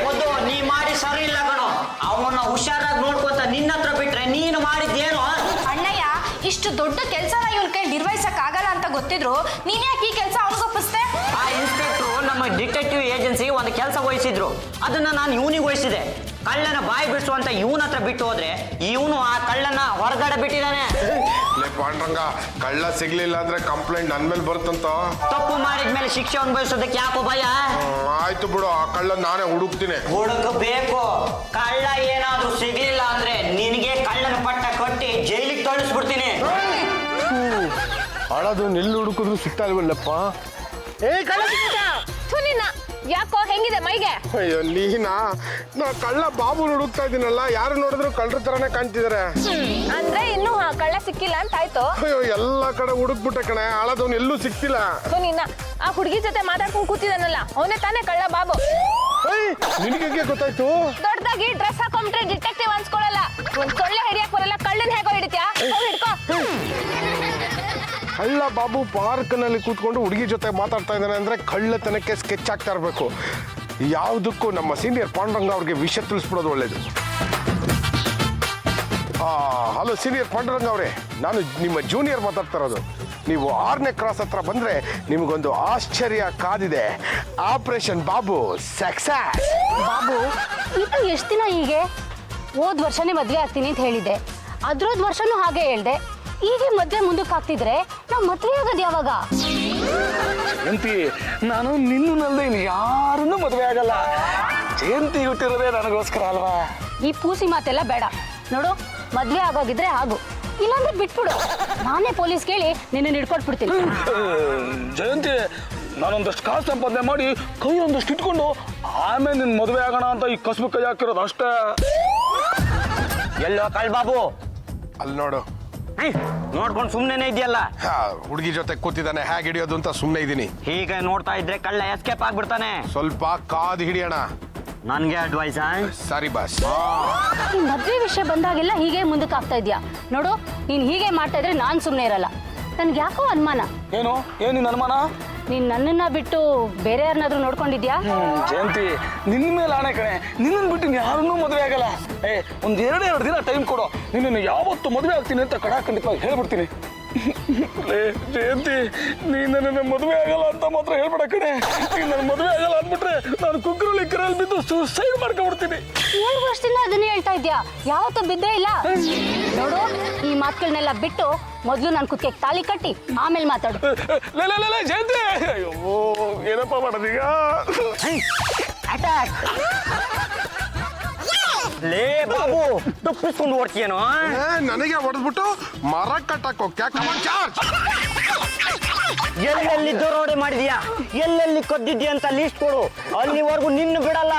S2: ಪೊದ್ದು, ನೀ ಮಾಡಿ ಸರಿ ಇಲ್ಲ ಕಣೋ. ಅವನ್ನ ಹುಷಾರಾಗಿ ನೋಡ್ಕೊಂತ ನಿನ್ನ ಹತ್ರ ಬಿಟ್ರೆ ನೀನು ಮಾಡಿದ್ದೇನು?
S5: ಅಣ್ಣಯ್ಯ, ಇಷ್ಟು ದೊಡ್ಡ ಕೆಲ್ಸನ ಇವನ್ ಕೈ ನಿರ್ವಹಿಸಕ್ ಆಗಲ್ಲ ಅಂತ ಗೊತ್ತಿದ್ರು ನೀನ್ ಯಾಕೆ ಈ ಕೆಲ್ಸ ಅವನಿಗೊಪ್ಪಿಸ್ದೆ?
S2: ಆ ಇನ್ಸ್ಪೆಕ್ಟ್ರು ನಮ್ಮ ಡಿಟೆಕ್ಟಿವ್ ಏಜೆನ್ಸಿ ಒಂದು ಕೆಲಸ ವಹಿಸಿದ್ರು, ಅದನ್ನ ನಾನು ಇವನಿಗೆ ವಹಿಸಿದೆ. ಕಳ್ಳನ ಬಾಯಿ ಬಿಡಿಸುವಂತ ಇವನ ಹತ್ರ ಬಿಟ್ಟು ಹೋದ್ರೆ ಇವನು ಆ ಕಳ್ಳನ ಹೊರಗಡೆ ಬಿಟ್ಟಿದ್ದಾನೆ.
S4: ಪಾಂಡ್ರಂಗ, ಕಳ್ಳ ಸಿಗ್ಲಿಲ್ಲ ಅಂದ್ರೆ ಕಂಪ್ಲೇಂಟ್ ನನ್ ಮೇಲೆ ಬರುತ್ತಂತ.
S2: ತಪ್ಪು ಮಾಡಿದ್ಮೇಲೆ ಶಿಕ್ಷೆ ಅನುಭವಿಸೋದಕ್ಕೆ ಯಾಕೋ ಭಯ?
S4: ಆಯ್ತು ಬಿಡು, ಆ ಕಳ್ಳ ನಾನೇ ಹುಡುಕ್ತೀನಿ.
S2: ಹುಡುಕಬೇಕು. ಕಳ್ಳ ಏನಾದ್ರೂ ಸಿಗ್ಲಿಲ್ಲ ಅಂದ್ರೆ ನಿನಗೆ ಕಳ್ಳನ ಪಟ್ಟ ಕಟ್ಟಿ ಜೈಲಿಗೆ ತೊಳಿಸ್ಬಿಡ್ತೀನಿ.
S4: ಹಾಳದು ನೆಲ್ಲು ಹುಡುಕಿದ್ರು ಸಿಗ್ತಾ ಇಲ್ವಲ್ಲಪ್ಪ.
S5: ಯಾಕೋ ಹೆಂಗಿದೆ ಮೈಗೆ?
S4: ಅಯ್ಯೋ ನೀನಾ? ನಾ ಕಳ್ಳ ಬಾಬು ಹುಡುಕ್ತಾ ಇದ್ದೀನಲ್ಲ, ಯಾರು ನೋಡಿದ್ರು ಕಳ್ಳರ ತರನೇ ಕಾಣ್ತಿದಾರೆ.
S5: ಅಂದ್ರೆ ಇನ್ನು ಕಳ್ಳ ಸಿಕ್ಕಿಲ್ಲ ಅಂತ ಆಯ್ತು.
S4: ಅಯ್ಯೋ ಎಲ್ಲಾ ಕಡೆ ಹುಡುಕ್ಬಿಟ್ಟೆ ಕಣೆ, ಹಾಳದವ್ನು ಎಲ್ಲೂ ಸಿಕ್ತಿಲ್ಲ.
S5: ನಿನ್ನ ಆ ಹುಡುಗಿ ಜೊತೆ ಮಾತಾಡ್ಕೊಂಡು ಕೂತಿದಾನಲ್ಲ, ಅವನೇ ತಾನೇ ಕಳ್ಳ ಬಾಬು.
S4: ನಿನಗೆ ಗೊತ್ತಾಯ್ತು?
S5: ದೊಡ್ಡದಾಗಿ ಡ್ರೆಸ್ ಹಾಕೊಂಡ್ರೆ ಡಿಟೆಕ್ಟಿವ್ ಅನ್ಸ್ಕೊಳಲ್ಲ. ಒಂದ್ ಸೊಳ್ಳೆ ಹಿಡಿಯಕ್ ಬರಲ್ಲ, ಕಳ್ಳನ್ ಹೇಗೋ ಹಿಡಿತ್ಯಾ? ಹಿಡ್ಕೋ.
S4: ಕಳ್ಳ ಬಾಬು ಪಾರ್ಕ್ನಲ್ಲಿ ಕೂತ್ಕೊಂಡು ಹುಡುಗಿ ಜೊತೆ ಮಾತಾಡ್ತಾ ಇದ್ದಾನೆ ಅಂದ್ರೆ ಕಳ್ಳತನಕ್ಕೆ ಸ್ಕೆಚ್ ಆಗ್ತಾ ಇರಬೇಕು. ಯಾವುದಕ್ಕೂ ನಮ್ಮ ಸೀನಿಯರ್ ಪಾಂಡುರಂಗ ಅವ್ರಿಗೆ ವಿಷಯ ತಿಳಿಸ್ಬಿಡೋದು ಒಳ್ಳೇದು. ಹಲೋ ಸೀನಿಯರ್ ಪಾಂಡುರಂಗ ಅವರೇ, ನಾನು ನಿಮ್ಮ ಜೂನಿಯರ್ ಮಾತಾಡ್ತಾ ಇರೋದು. ನೀವು 6ನೇ ಕ್ರಾಸ್ ಹತ್ರ ಬಂದ್ರೆ ನಿಮಗೊಂದು ಆಶ್ಚರ್ಯ ಕಾದಿದೆ. Operation Babu success.
S10: ಬಾಬು, ಇದು ಎಷ್ಟು ದಿನ ಹೀಗೆ? ಹೋದ್ ವರ್ಷನೇ ಮದ್ವೆ ಆಗ್ತೀನಿ ಅಂತ ಹೇಳಿದ್ದೆ, ಅದ್ರೋದ್ ವರ್ಷನೂ ಹಾಗೆ ಹೇಳ್ದೆ. ಈಗ ಮದ್ವೆ ಮುಂದಕ್ಕೆ ಆಗ್ತಿದ್ರೆ ನಾವು ಮದ್ವೆ ಆಗೋದು ಯಾವಾಗ?
S1: ಜಯಂತಿ, ನಾನು ನಿನ್ನಲ್ಲದೆ ಇನ್ನು ಯಾರನ್ನೂ ಮದುವೆ ಆಗಲ್ಲ. ಜಯಂತಿ ಹುಟ್ಟಿರೋದೇ ನನಗೋಸ್ಕರ ಅಲ್ವಾ?
S10: ಈ ಪೂಸಿ ಮಾತೆಲ್ಲ ಬೇಡ. ನೋಡು, ಮದ್ವೆ ಆಗೋಗಿದ್ರೆ ಆಗು, ಇಲ್ಲಾಂದ್ರೆ ಬಿಟ್ಬಿಡು. ನಾನೇ ಪೊಲೀಸ್ ಕೇಳಿ ನಿನ್ನ ಹಿಡ್ಕೊಟ್ಬಿಡ್ತೀನಿ.
S1: ಜಯಂತಿ, ನಾನೊಂದಷ್ಟು ಕಾಸು ಸಂಪಾದನೆ ಮಾಡಿ ಕೈ ಒಂದಷ್ಟು ಇಟ್ಕೊಂಡು ಆಮೇಲೆ ನಿನ್ನ ಮದುವೆ ಆಗೋಣ ಅಂತ ಈ ಕಸ್ಬು ಕೈ ಹಾಕಿರೋದು ಅಷ್ಟೇ.
S2: ಎಲ್ಲೋ ಕಳ್ ಬಾಬು?
S4: ಅಲ್ಲಿ ನೋಡು.
S2: ನೋಡ್ಕೊಂಡು ಸುಮ್ಮನೆ ಇದೆಯಲ್ಲ.
S4: ಹುಡುಗಿ ಜೊತೆ ಕೂತಿದ್ದಾನೆ, ಹೇಗೆ ಹಿಡಿಯೋದು ಅಂತ ಸುಮ್ಮನೆ ಇದ್ದೀನಿ.
S2: ಹೀಗೆ ನೋಡ್ತಾ ಇದ್ರೆ ಕಳ್ಳ ಎಸ್ಕೇಪ್ ಆಗ್ಬಿಡ್ತಾನೆ.
S4: ಸ್ವಲ್ಪ ಕಾದು ಹಿಡಿಯೋಣ.
S2: ನನ್ಗೆ ಅಡ್ವೈಸ್.
S4: ಸರಿ ಬಾಸ್.
S10: ಈ ಮದ್ವೆ ವಿಷಯ ಬಂದಾಗೆಲ್ಲ ಹೀಗೆ ಮುಂದಕ್ಕೆ ಆಗ್ತಾ ಇದ್ಯಾ? ನೋಡು, ನೀನ್ ಹೀಗೆ ಮಾಡ್ತಾ ಇದ್ರೆ ನಾನ್ ಸುಮ್ಮನೆ ಇರಲ್ಲ. ನನ್ಗೆ ಯಾಕೋ ಅನುಮಾನ.
S1: ಏನು ನಿನ್ನ ಅನುಮಾನ?
S10: ನೀನ್ ನನ್ನನ್ನ ಬಿಟ್ಟು ಬೇರೆ ಯಾರನ್ನಾದ್ರೂ ನೋಡ್ಕೊಂಡಿದ್ಯಾ?
S1: ಜಯಂತಿ, ನಿನ್ನ ಮೇಲೆ ಆಣೆ ಕಣೆ, ನಿನ್ನನ್ನು ಬಿಟ್ಟು ಯಾರನ್ನೂ ಮದುವೆ ಆಗಲ್ಲ. ಒಂದ್ 2 ದಿನ ಟೈಮ್ ಕೊಡು, ನಿನ್ನನ್ನು ಯಾವತ್ತು ಮದುವೆ ಆಗ್ತೀನಿ ಅಂತ ಖಂಡಿತವಾಗಿ ಹೇಳ್ಬಿಡ್ತೀನಿ. ಜಯಂತಿ, ನೀನ್ ನನ್ನ ಮದುವೆ ಆಗಲ್ಲ ಅಂತ ಮಾತ್ರ ಹೇಳ್ಬೇಡ ಕಣೆ. ನೀನ್ ನನ್ನ ಮದುವೆ ಆಗಲ್ಲ ಅಂದ್ಬಿಟ್ರೆ ನಾನು ಕುಗ್ರಲ್ಲಿ ಕೆರೆಯಲ್ಲಿ ಬಿದ್ದು ಸೂಸೈಡ್ ಮಾಡ್ಕೊಂಡ್ಬಿಡ್ತೀನಿ.
S10: 7 ವರ್ಷದಿಂದ ಅದನ್ನೇ ಹೇಳ್ತಾ ಇದ್ಯಾ, ಯಾವತ್ತೂ ಬಿದ್ದೇ ಇಲ್ಲ. ನೋಡು, ಈ ಮಾತುಗಳನ್ನೆಲ್ಲ ಬಿಟ್ಟು ಮೊದ್ಲು ನಾನು ಕುತ್ತಿಗೆ ತಾಳಿ ಕಟ್ಟಿ ಆಮೇಲೆ ಮಾತಾಡು.
S1: ಜಯಂತಿ, ಅಯ್ಯೋ ಏನಪ್ಪ ಮಾಡೋದೀಗ?
S2: ಅಟ್ಯಾಕ್. ಲೇ ಬಾಬು, ತಪ್ಪಿಸ್ಕೊಂಡು ಓಡ್ತೀಯೇನೋ?
S4: ನನಗೆ ಹೊಡೆದ್ಬಿಟ್ಟು ಮರ ಕಟ್ಟಕ್ ಹೋಗ್ತೀಯ? ಕಮಾನ್ ಚಾರ್ಜ್.
S2: ಎಲ್ಲೆಲ್ಲಿ ದರೋಡೆ ಮಾಡಿದ್ಯಾ, ಎಲ್ಲೆಲ್ಲಿ ಕದ್ದಿದ್ಯಾ ಅಂತ ಲಿಸ್ಟ್ ಕೊಡು, ಅಲ್ಲಿವರೆಗೂ ನಿನ್ನ ಬಿಡಲ್ಲ.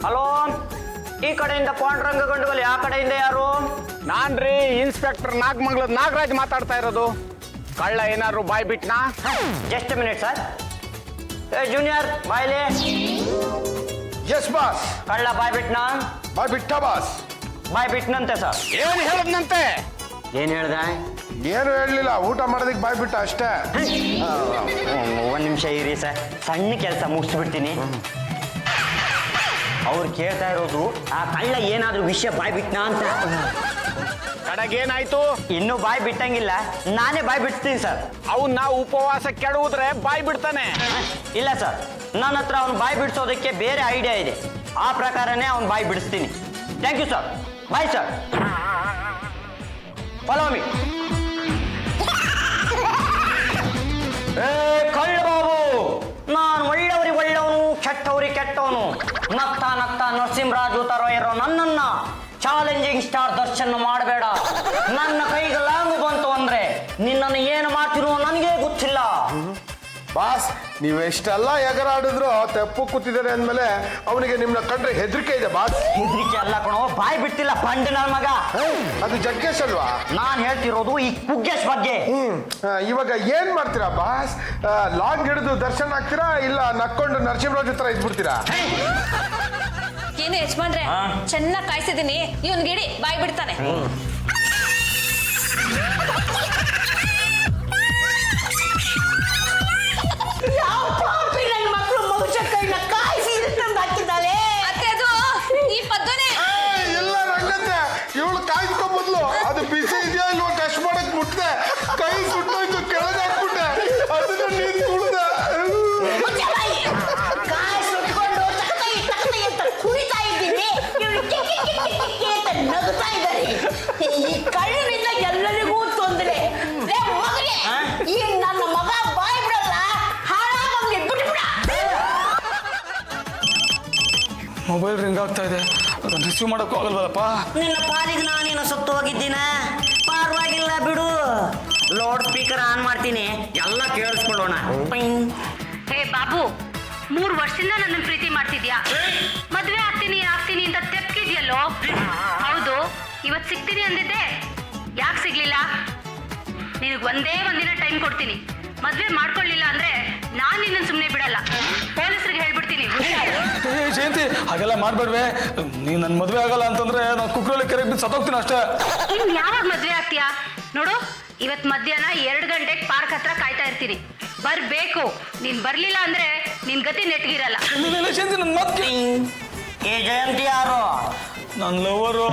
S2: ಹಲೋ, ಈ ಕಡೆಯಿಂದ ಪಾಂಡುರಂಗ ಗಂಡುಗಲಿ, ಆ ಕಡೆಯಿಂದ ಯಾರು?
S3: ನಾನ್ರಿ ಇನ್ಸ್ಪೆಕ್ಟರ್ ನಾಗಮಂಗಲದ ನಾಗರಾಜ್ ಮಾತಾಡ್ತಾ ಇರೋದು. ಕಳ್ಳ ಏನಾದ್ರು ಬಾಯ್ ಬಿಟ್ನಾ?
S2: Just minute sir. ಏ ಜೂನಿಯರ್ ಬಾಯ್ಲೆ.
S4: Yes boss.
S2: ಕಳ್ಳ ಬಾಯ್ ಬಿಟ್ನಾ?
S4: ಬಾಯ್ ಬಿಟ್ಟ ಬಾಸ್.
S2: ಬಾಯ್ ಬಿಟ್ನಂತೆ ಸರ್.
S3: ಏನು ಹೇಳದ್ನಂತೆ?
S2: ಏನ್ ಹೇಳ್ದ?
S4: ಏನು ಹೇಳಲಿಲ್ಲ, ಊಟ ಮಾಡೋದಕ್ಕೆ ಬಾಯ್ ಬಿಟ್ಟ ಅಷ್ಟೇ.
S2: ಒಂದ್ ನಿಮಿಷ ಇರಿ ಸರ್, ಸಣ್ಣ ಕೆಲಸ ಮುಗಿಸ್ಬಿಡ್ತೀನಿ. ಅವ್ರು ಕೇಳ್ತಾ ಇರೋದು ಆ ಕಳ್ಳ ಏನಾದ್ರೂ ವಿಷಯ ಬಾಯ್ ಬಿಟ್ನಾ ಅಂತ.
S3: ಕಡೆಗೇನಾಯ್ತು?
S2: ಇನ್ನೂ ಬಾಯ್ ಬಿಟ್ಟಂಗಿಲ್ಲ, ನಾನೇ ಬಾಯ್ ಬಿಡ್ತೀನಿ ಸರ್.
S3: ಅವನ್ನ ಉಪವಾಸ ಕೆಡವುದ್ರೆ ಬಾಯ್ ಬಿಡ್ತಾನೆ.
S2: ಇಲ್ಲ ಸರ್, ನನ್ನ ಹತ್ರ ಅವ್ನು ಬಾಯ್ ಬಿಡಿಸೋದಕ್ಕೆ ಬೇರೆ ಐಡಿಯಾ ಇದೆ. ಆ ಪ್ರಕಾರನೇ ಅವ್ನು ಬಾಯ್ ಬಿಡಿಸ್ತೀನಿ. Thank you sir. Bye sir. Follow me. ಏ ಕಳ್ಳ ಬಾಬು, ನಾನು ಒಳ್ಳೆಯವ್ರಿಗೆ ಒಳ್ಳೆಯವನು, ಕೆಟ್ಟವ್ರಿಗೆ ಕೆಟ್ಟವನು. ನಗ್ತಾ ನಗ್ತಾ ನರಸಿಂಹರಾಜು ತರ ಇರೋ ನನ್ನನ್ನ ಚಾಲೆಂಜಿಂಗ್ ಸ್ಟಾರ್ ದರ್ಶನ ಮಾಡಬೇಡ. ನನ್ನ ಕೈಗೆ ಲಾಂಗು ಬಂತು ಅಂದ್ರೆ ನಿನ್ನನ್ನು ಏನು ಮಾಡ್ತೀನೋ ನನಗೆ ಗೊತ್ತಿಲ್ಲ.
S4: ಬಾಸ್, ನೀವು ಎಷ್ಟೆಲ್ಲ ಎಗರಾಡಿದ್ರು ತೆಪ್ಪು ಕೂತಿದ್ದಾರೆ ಅಂದ್ಮೇಲೆ ಅವನಿಗೆ ನಿಮ್ನ ಕಂಡ್ರೆ ಹೆದರಿಕೆ ಇದೆ ಬಾಸ್.
S2: ಹೆದರಿಕೆ ಅಲ್ಲ ಕಣೋ, ಬಾಯ್ ಬಿಡ್ತಿಲ್ಲ ಬಂಡ ನನ್ನ ಮಗ.
S4: ಅದು ಜಗ್ಗೇಶ್ ಅಲ್ವಾ?
S2: ನಾನ್ ಹೇಳ್ತಿರೋದು ಈ ಕುಗ್ಗೇಶ್ ಬಗ್ಗೆ.
S4: ಇವಾಗ ಏನ್ ಮಾಡ್ತೀರಾ ಬಾಸ್? ಲಾಂಗ್ ಹಿಡಿದು ದರ್ಶನ ಆಗ್ತೀರಾ ಇಲ್ಲ ನಕ್ಕೊಂಡು ನರಸಿಂಹರಾಜು ತರ ಇದ್ಬಿಡ್ತೀರಾ?
S5: ಏನು ಯಜಮಾನ್ರೆ, ಚೆನ್ನಾಗಿ ಕಾಯಿಸಿದೀನಿ, ಇವನ್ ಗಿಡಿ ಬಾಯ್ ಬಿಡ್ತಾನೆ.
S6: ಯಾವ ಪಾಪಿ ನನ್ನ ಮಕ್ಕಳು ಮಗುಚ ಕೈನ ಕಾಯಿಸಿ ತಂದು ಹಾಕಿದ್ದಾಳೆ.
S5: ಅತ್ತೆ, ಅದು ಈ ಪದ್ದುನೇ.
S4: ಇಲ್ಲ ರಂಗತ್ತೆ, ಇವಳು ಕಾಯ್ಸ್ಕೊಂಡ್ ಬದ್ಲು ಅದು ಬಿಸಿ ಇದೆಯಾ ಇಲ್ವಾ ಟೆಸ್ಟ್ ಮಾಡಕ್ ಮುಟ್ದೆ, ಕೈ ಸುಟ್ಟೋಯ್ತು, ಕೆಳಗೆ ಹಾಕ್ಬಿಟ್ಟೆ, ಅದನ್ನ ನೀರು ಕುಡ್ದೆ.
S6: ಮುಚ್ಚೆ ಬಾಯಿ. ಕಾಯಿ ಸುಟ್ಕೊಂಡು ತಕ್ಕೈ ತಕ್ಕೈ ಅಂತ ಕುಣಿತಾ ಇದ್ದೀನಿ, ಇವಳು ಕಿಕ್ಕಿ ಕಿಕ್ಕಿ ಕಿಕ್ಕಿ ಅಂತ ನಗುತ್ತಾ ಇದ್ದಾರೆ. ಈ ಕಳ್ಳಿನಿಂದ ಎಲ್ಲರಿಗೂ ತೊಂದರೆ. ಲೇ ಮಗನೇ, ಈ ನನ್ನ ಮಗ ಬಾಯಿ ಬಿಡಲ್ಲ, ಹಾಳಾಗಂಗೆ ಬಿಟ್ಬಿಡ.
S1: ಮೊಬೈಲ್ ರಿಂಗ್ ಆಗ್ತಾ ಇದೆ, ಅದನ್ನ ರಿಸೀವ್ ಮಾಡಕ್ಕೂ ಆಗಲ್ವಲ್ಲಪ್ಪ.
S2: ನಿನ್ನ ಪಾಲಿಗೆ ನಾನೇನು ಸತ್ತು ಹೋಗಿದ್ದೀನ? ಪರವಾಗಿಲ್ಲ ಬಿಡು, ಲೌಡ್ ಸ್ಪೀಕರ್ ಆನ್ ಮಾಡ್ತೀನಿ, ಎಲ್ಲ ಕೇಳಿಸ್ಕೊಳ್ಳೋಣ.
S10: ಹೇ ಬಾಬು, 3 ವರ್ಷದಿಂದ ನನ್ನ ಪ್ರೀತಿ ಮಾಡ್ತಿದ್ಯಾ? ಮದ್ವೆ ಆಗ್ತೀನಿ ಅಂತ ತೆಪ್ಕಿದ್ಯಲ್ಲೋ? ಹೌದು, ಇವತ್ತು ಸಿಗ್ತೀನಿ ಅಂದಿದ್ದೆ, ಯಾಕೆ ಸಿಗ್ಲಿಲ್ಲ? ನಿನಗೆ ಒಂದೇ ಒಂದಿನ ಟೈಮ್ ಕೊಡ್ತೀನಿ. ಮದ್ವೆ ಮಾಡ್ಕೊಳ್ಳಿಲ್ಲ ಅಂದ್ರೆ ನಾನು ನಿನ್ನನ್ನು ಸುಮ್ಮನೆ ಬಿಡಲ್ಲ, ಪೊಲೀಸರಿಗೆ ಹೇಳ್ಬಿಡ್ತೀನಿ.
S1: ಏ ಜಯಂತಿ, ಹಾಗೆಲ್ಲ ಮಾಡ್ಬೇಡ್ವೆ. ನೀ ನನ್ನ ಮದುವೆ ಆಗಲ್ಲ ಅಂತಂದ್ರೆ ನಾನು ಕುಕ್ರಳ್ಳಿ ಕೆರೆಗೆ ಬಿದ್ದು ಸತ್ತೋಗ್ತೀನಿ ಅಷ್ಟೇ.
S10: ಇನ್ ಯಾವಾಗ ಮದ್ವೆ ಆಗ್ತೀಯಾ ನೋಡು? ಇವತ್ತು ಮಧ್ಯಾಹ್ನ 2 ಗಂಟೆಗೆ ಪಾರ್ಕ್ ಹತ್ರ ಕಾಯ್ತಾ ಇರ್ತೀನಿ, ಬರ್ಬೇಕು. ನೀನ್ ಬರ್ಲಿಲ್ಲ ಅಂದ್ರೆ ನಿನ್ ಗತಿ ನೆಟ್ಗಿರಲ್ಲ.
S1: ಜಯಂತಿ, ನನ್ನ ಮತ್ತೆ
S2: ಏ ಜಯಂತಿ ಯಾರು?
S1: ನನ್ನ ಲವರು.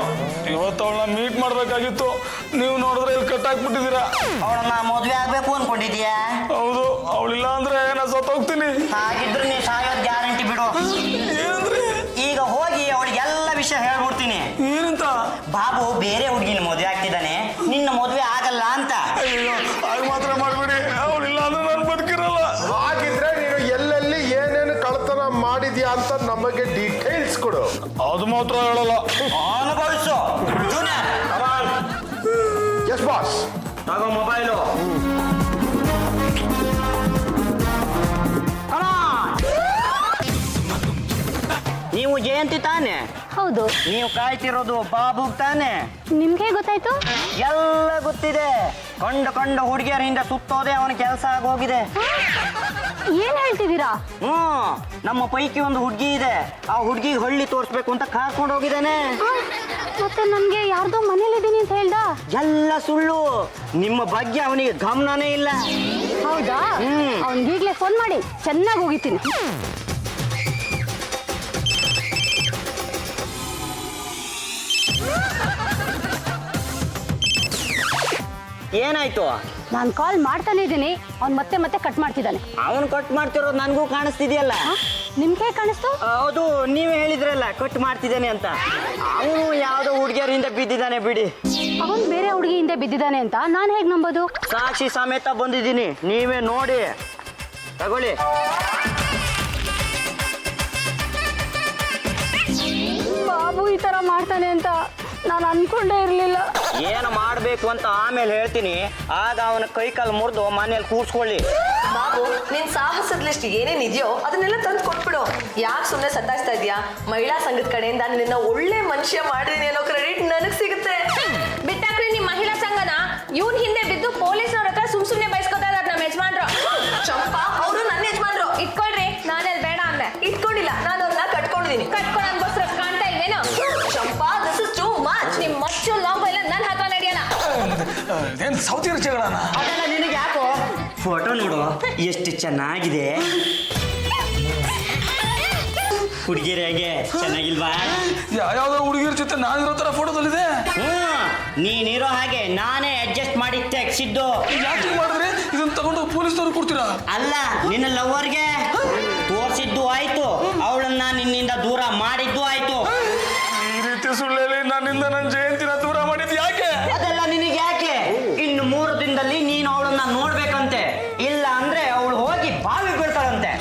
S1: ಇವತ್ತು ಅವಳನ್ನ ಮೀಟ್ ಮಾಡ್ಬೇಕಾಗಿತ್ತು, ನೀವು ನೋಡಿದ್ರೆ ಇಲ್ಲಿ ಕಟ್ಟಾಕ್ಬಿಟ್ಟಿದ್ದೀರಾ.
S2: ಅವಳನ್ನ ಮದುವೆ ಆಗ್ಬೇಕು ಅನ್ಕೊಂಡಿದ್ಯಾ?
S1: ಹೌದು, ಅವಳಿಲ್ಲ ಅಂದ್ರೆ ನಾನು ಸತ್ತೋಗ್ತೀನಿ.
S2: ಹಾಗಿದ್ರು ನೀ ಸಾಯೋದ್ ಗ್ಯಾರಂಟಿ ಬಿಡು.
S1: ಏನಂದ್ರೆ
S2: ಈಗ ಹೋಗಿ ಅವಳಿಗೆಲ್ಲ ವಿಷಯ ಹೇಳ್ಬಿಡ್ತೀನಿ.
S1: ಏನಂತ?
S2: ಬಾಬು ಬೇರೆ ಹುಡುಗಿನ ಮದುವೆ ಆಗ್ತಿದ್ದಾನೆ, ನಿನ್ನ ಮದುವೆ ಆಗಲ್ಲ ಅಂತ.
S1: ಅಯ್ಯೋ, ಹಾಗೆ ಮಾತ್ರ ಮಾಡ್ಬೇಡಿ, ಅವಳಿಲ್ಲ ಅಂದ್ರೆ ನಾನು ಬದುಕಿರಲ್ಲ.
S4: ಹಾಗಿದ್ರೆ ನೀನು ಎಲ್ಲೆಲ್ಲಿ ಏನೇನು ಕಳ್ತನ ಮಾಡಿದ್ಯಾ ಅಂತ ನಮಗೆ ಡೀಟೇಲ್ಸ್ ಕೊಡು.
S1: ಅದು ಮಾತ್ರ ಹೇಳಲ್ಲ.
S2: ಅನುಭವಿಸು.
S4: Yes boss.
S2: ತಗೋ ಮೊಬೈಲು. ನೀವು ಜಯಂತಿ ತಾನೆ?
S10: ಹೌದು.
S2: ನೀವು ಕಾಯ್ತಿರೋದು ಬಾಬು ತಾನೆ?
S10: ನಿಮ್ಗೆ ಗೊತ್ತಾಯ್ತು?
S2: ಎಲ್ಲ ಗೊತ್ತಿದೆ. ಕಂಡು ಹುಡುಗಿಯರ ಹಿಂದೆ ಸುತ್ತೋದೆ ಅವನ ಕೆಲಸ ಆಗೋಗಿದೆ.
S10: ಏನ್ ಹೇಳ್ತಿದ್ದೀರಾ?
S2: ನಮ್ಮ ಪೈಕಿ ಒಂದು ಹುಡುಗಿ ಇದೆ, ಆ ಹುಡುಗಿಗೆ ಹಳ್ಳಿ ತೋರಿಸ್ಬೇಕು ಅಂತ ಕರ್ಕೊಂಡು ಹೋಗಿದ್ದಾನೆ.
S10: ಮತ್ತೆ ನನ್ಗೆ ಯಾರ್ದೋ ಮನೇಲಿದ್ದೀನಿ ಅಂತ ಹೇಳ್ದ?
S2: ಎಲ್ಲ ಸುಳ್ಳು. ನಿಮ್ಮ ಬಗ್ಗೆ ಅವನಿಗೆ ಗಮನನೇ ಇಲ್ಲ.
S10: ಹೌದಾ? ಅವನಿಗೀಗ್ಲೇ ಫೋನ್ ಮಾಡಿ ಚೆನ್ನಾಗಿ ಹೋಗಿತೀನಿ.
S2: ಏನಾಯ್ತು?
S10: ನಾನು ಕಾಲ್ ಮಾಡ್ತಾನೆ ಇದ್ದೀನಿ, ಅವ್ನು ಮತ್ತೆ ಕಟ್ ಮಾಡ್ತಿದ್ದಾನೆ.
S2: ಅವನು ಕಟ್ ಮಾಡ್ತಿರೋದು ನನಗೂ ಕಾಣಿಸ್ತಿದೆಯಲ್ಲ.
S10: ನಿಮ್ಗೆ ಕಾಣಿಸ್ತು?
S2: ಹೌದು, ನೀವೇ ಹೇಳಿದ್ರಲ್ಲ ಕಟ್ ಮಾಡ್ತಿದ್ದಾನೆ ಅಂತ. ಅವನು ಯಾವುದೋ ಹುಡುಗಿಯರಿಂದ ಬಿದ್ದಿದ್ದಾನೆ ಬಿಡಿ.
S10: ಅವನು ಬೇರೆ ಹುಡುಗಿಯಿಂದ ಬಿದ್ದಿದ್ದಾನೆ ಅಂತ ನಾನು ಹೇಗೆ ನಂಬೋದು?
S2: ಸಾಕ್ಷಿ ಸಮೇತ ಬಂದಿದ್ದೀನಿ, ನೀವೇ ನೋಡಿ. ತಗೊಳ್ಳಿ.
S10: ಬಾಬು ಈ ತರ ಮಾಡ್ತಾನೆ ಅಂತ ನಾನು ಅನ್ಕೊಂಡೇ ಇರ್ಲಿಲ್ಲ.
S2: ಏನು ಮಾಡಬೇಕು ಅಂತ ಆಮೇಲೆ ಹೇಳ್ತೀನಿ, ಆಗ ಅವನ ಕೈಕಾಲು ಮುರಿದು ಮನೇಲಿ ಕೂರ್ಸ್ಕೊಳ್ಳಿ.
S9: ಬಾಬು, ನಿನ್ ಸಾಹಸದ ಲಿಸ್ಟ್ ಏನೇನಿದೆಯೋ ಅದನ್ನೆಲ್ಲ ತಂದು ಕೊಟ್ಬಿಡು. ಯಾಕೆ ಸುಮ್ಮನೆ ಸತಾಯಿಸ್ತಾ ಇದೀಯಾ? ಮಹಿಳಾ ಸಂಘದ ಕಡೆಯಿಂದ ನಿನ್ನ ಒಳ್ಳೆ ಮನುಷ್ಯ ಮಾಡಿದೀನಿ ಅನ್ನೋ ಕ್ರೆಡಿಟ್ ನನಗೆ ಸಿಗುತ್ತೆ.
S5: ಬಿಟ್ಟಾಕ್ರಿ ನಿಮ್ ಮಹಿಳಾ ಸಂಘನ. ಇವನ್ ಹಿಂದೆ ಬಿದ್ದು ಪೊಲೀಸ್ನವ್ರ ಹತ್ರ ಸುಮ್ನೆ ಬಯಸ್ಕೊತಾ ಇದಾರೆ ನಮ್ಮ ಯಜಮಾನ್ರು.
S9: ಚಂಪಾ, ಅವರು ನನ್ನ ಯಜಮಾನ್ರು.
S5: ಇಟ್ಕೊಳ್ರಿ, ನಿಮ್ ಮಚ್ಚು ಲಾಂಬ ಎಲ್ಲ ನನ್ನ ಹತ್ರ ನಡೆಯಲ್ಲ.
S1: ಏನ್ ಸೌತಿ ಜಗಳನ?
S2: ಅದೆಲ್ಲ ನಿನಗೆ ಯಾಕೋ? ಫೋಟೋ ನೋಡು ಎಷ್ಟು ಚೆನ್ನಾಗಿದೆ. ಹುಡುಗಿರ ಹೇಗೆ ಚೆನ್ನಾಗಿಲ್ವಾ?
S1: ಯಾವ್ಯಾವ್ದೋ ಹುಡುಗಿರ ಜೊತೆ ನಾನಿರೋ ತರ ಫೋಟೋದಲ್ಲಿದೆ.
S2: ನೀನಿರೋ ಹಾಗೆ ನಾನೇ ಅಡ್ಜಸ್ಟ್ ಮಾಡಿ ತೆಗ್ಸಿದ್ದು.
S1: ಯಾಕೆ ಮಾಡಿದ್ರಿ? ಇದನ್ನ ತಗೊಂಡು ಪೊಲೀಸ್ನವ್ರು ಕೊಡ್ತೀರಾ?
S2: ಅಲ್ಲ, ನಿನ್ನ ಲವ್ವರ್ಗೆ ತೋರಿಸಿದ್ದು ಆಯ್ತು, ಅವಳನ್ನ ನಿನ್ನಿಂದ ದೂರ ಮಾಡಿದ್ದು ಆಯ್ತು.
S1: ಈ ರೀತಿ ಸುಳ್ಳೇಲಿ ನನ್ನಿಂದ ನನ್ನ ಜಯಂತಿನ ದೂರ ಮಾಡಿದ್ ಯಾಕೆ?
S2: ಅದೆಲ್ಲ ನಿನಗೆ ಯಾಕೆ? ಇನ್ನು 3 ದಿನದಲ್ಲಿ ನೀನು ಅವಳನ್ನ ನೋಡ್ಬೇಕಂತೆ, ಇಲ್ಲ ಅಂದ್ರೆ ಅವಳು ಹೋಗಿ ಬಾವಿ ಬೀಳ್ತಾಳಂತೆ.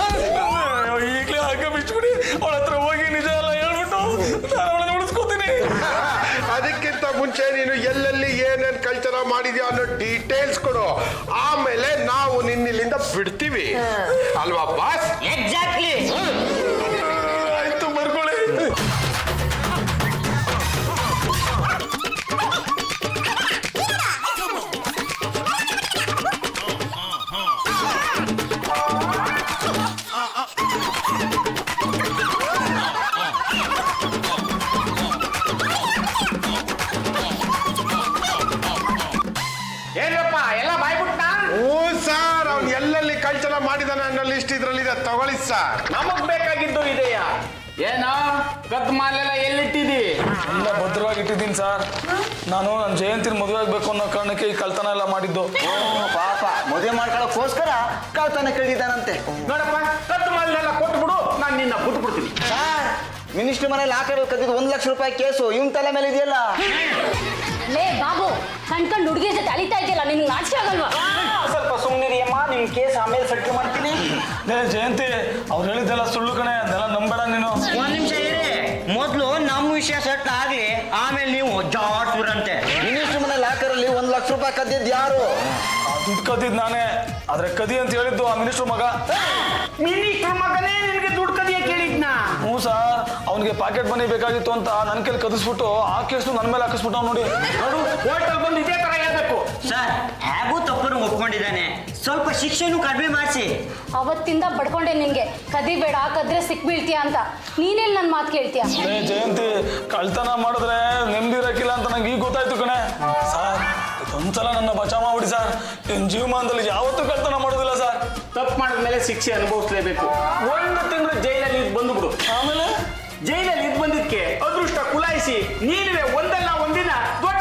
S1: ಈಗಲೇ ಹಗ್ಗ ಬಿಚ್ಬಿಡಿ, ಅವಳ ಹತ್ರ ಹೋಗಿ ನಿಜ ಎಲ್ಲ ಹೇಳ್ಬಿಟ್ಟು ನಾನು ಅವಳನ್ನ ಉಳಿಸ್ಕೋತೀನಿ.
S4: ಅದಕ್ಕಿಂತ ಮುಂಚೆ ನೀನು ಎಲ್ಲೆಲ್ಲಿ ಏನೇನ್ ಕಳ್ತನ ಮಾಡಿದ್ಯಾ ಅನ್ನೋ ಡೀಟೇಲ್ಸ್ ಕೊಡು, ಆಮೇಲೆ ನಾವು ನಿನ್ನಿಲ್ಲಿಂದ ಬಿಡ್ತೀವಿ ಅಲ್ವಾ ಬಾಸ್?
S2: ಎಕ್ಸಾಕ್ಟ್ಲಿ.
S1: ಆಯ್ತು, ಬರ್ಕೊಳ್ಳಿ.
S3: ಏನಪ್ಪ ಎಲ್ಲ ಬಾಯ್ಬಿಟ್ಟ?
S4: ಓ ಸರ್, ಅವ್ನು ಎಲ್ಲೆಲ್ಲಿ ಕಳ್ತನ ಮಾಡಿದಾನೆ ಅನ್ನೋ ಲಿಸ್ಟ್ ಇದ್ರಲ್ಲಿದೆ, ತಗೊಳ್ಳಿ ಸರ್.
S3: ನಮಗ್ ಬೇಕಾಗಿದ್ದು ಇದೆಯಾ? ಏನೋ ಕತ್ ಮಾಲೆಲ್ಲ ಎಲ್ಲಿಟ್ಟಿದಿ?
S1: ಎಲ್ಲ ಭದ್ರವಾಗಿ ಇಟ್ಟಿದ್ದೀನಿ ಸರ್. ನಾನು ನನ್ನ ಜಯಂತಿನ ಮದುವೆ ಆಗ್ಬೇಕು ಅನ್ನೋ ಕಾರಣಕ್ಕೆ ಈ ಕಳ್ತನ ಎಲ್ಲ ಮಾಡಿದ್ದು.
S8: ಪಾಪ ಮದುವೆ ಮಾಡ್ಕೊಳ್ಳೋಕ್ಕೋಸ್ಕರ ಕಳ್ತನ ಕಳೆದಿದ್ದಾನಂತೆ.
S3: ನೋಡಪ್ಪ, ಕತ್ ಮಾಲೆಲ್ಲ ಕೊಟ್ಬಿಡು, ನಾನು ನಿನ್ನ ಬಿಟ್ಬಿಡ್ತೀನಿ.
S8: ಸರ್, ಮಿನಿಸ್ಟರ್ ಮನೇಲಿ ಹಾಕಬೇಕು ಕದ್ದಿದ್ದು 1 ಲಕ್ಷ ರೂಪಾಯಿ ಕೇಸು ಇವನ್ ತಲೆ ಮೇಲೆ ಇದೆಯಲ್ಲ.
S10: ಲೇ ಬಾಬು, ಕಣ್ಕಂಡು ಹುಡುಗಿ ಜೊತೆ ಅಲಿತಾ ಇದೆಯಲ್ಲ, ನಿನ್ಗೆ ನಾಚಿಕೆ ಆಗಲ್ವಾ?
S2: ಸ್ವಲ್ಪ ಸುಮ್ಮನಿರಿ ಅಮ್ಮ, ನಿಮ್ ಕೇಸ್ ಆಮೇಲೆ ಸೆಟ್ಲ್ ಮಾಡ್ತೀನಿ.
S1: ಜಯಂತಿ ಅವ್ರು ಹೇಳಿದ್ದೆಲ್ಲ ಸುಳ್ಳು ಕಣೆ, ಅದೆಲ್ಲ ನಂಬೇಡ ನೀನು.
S2: ಒಂದ್ ನಿಮಿಷ ಇರಿ, ಮೊದ್ಲು ನಮ್ಮ ವಿಷಯ ಸೆಟ್ಲ್ ಆಗ್ಲಿ, ಆಮೇಲೆ ನೀವು ಜಾಟ್ರಂತೆ.
S8: ಮಿನಿಸ್ಟರ್ ಮನೆ ಲಾಕರಲ್ಲಿ 1 ಲಕ್ಷ ರೂಪಾಯಿ ಕದ್ದಿದ್ದು ಯಾರು?
S1: ದುಡ್ಡು ಕದ್ದಿದ್ ನಾನೇ, ಆದ್ರೆ ಕದಿ ಅಂತ ಹೇಳಿದ್ದು ಆ ಮಿನಿಸ್ಟರ್ ಮಗ.
S3: ಮಿನಿಸ್ಟರ್ ಮಗನೇ ನಿನಗೆ ದುಡ್ಡು ಕದಿಯ ಕೇಳಿದ್ನಾ?
S1: ಹ್ಞೂ ಸರ್, ಅವನಿಗೆ ಪಾಕೆಟ್ ಮನಿ ಬೇಕಾಗಿತ್ತು ಅಂತ ನನ್ನ ಕೈಲಿ ಕದಿಸ್ಬಿಟ್ಟು ಆ ಕೇಸು ನನ್ನ ಮೇಲೆ ಹಾಕಿಸ್ಬಿಟ್ಟು ನೋಡಿ.
S3: ನೋಡು, ಹೋಟೆಲ್ ಬಂದು ಇದೇ ತರ ಹೇಳ್ಬೇಕು.
S2: ಸರ್, ಹೇಗೂ ತಪ್ಪನ್ನು ಒಪ್ಕೊಂಡಿದ್ದಾನೆ, ಸ್ವಲ್ಪ ಶಿಕ್ಷೆನೂ ಕಡಿಮೆ ಮಾಡಿಸಿ.
S10: ಅವತ್ತಿಂದ ಬಡ್ಕೊಂಡೆ ನಿನ್ಗೆ, ಕದಿಬೇಡ, ಕದ್ರೆ ಸಿಕ್ ಬೀಳ್ತೀಯ ಅಂತ. ನೀನೆಲ್ಲಿ ನನ್ನ ಮಾತು ಕೇಳ್ತೀಯ?
S1: ಜಯಂತಿ, ಕಳ್ತನ ಮಾಡಿದ್ರೆ ನೆಮ್ಮದಿ ಇರಕ್ಕಿಲ್ಲ ಅಂತ ನಂಗೆ ಈಗ ಗೊತ್ತಾಯ್ತು ಕಣೆ. ಸರ್, ಇದೊಂದ್ಸಲ ನನ್ನ ಬಚಾವ್ ಮಾಡ್ಬಿಡಿ ಸರ್, ನಿನ್ನ ಜೀವಮಾನದಲ್ಲಿ ಯಾವತ್ತೂ ಕಳ್ತನ ಮಾಡೋದಿಲ್ಲ ಸರ್.
S3: ತಪ್ಪು ಮಾಡಿದ್ಮೇಲೆ ಶಿಕ್ಷೆ ಅನುಭವಿಸ್ಲೇಬೇಕು. 1 ತಿಂಗಳು ಜೈಲಲ್ಲಿ ಇದ್ ಬಂದ್ಬಿಡು.
S1: ಆಮೇಲೆ
S3: ಜೈಲಲ್ಲಿ ಇದ್ ಬಂದಿದ್ಕೆ ಅದೃಷ್ಟ ಕುಲಾಯಿಸಿ ನೀನುವೆ ಒಂದಲ್ಲ ಒಂದಿನ ದೊಡ್ಡ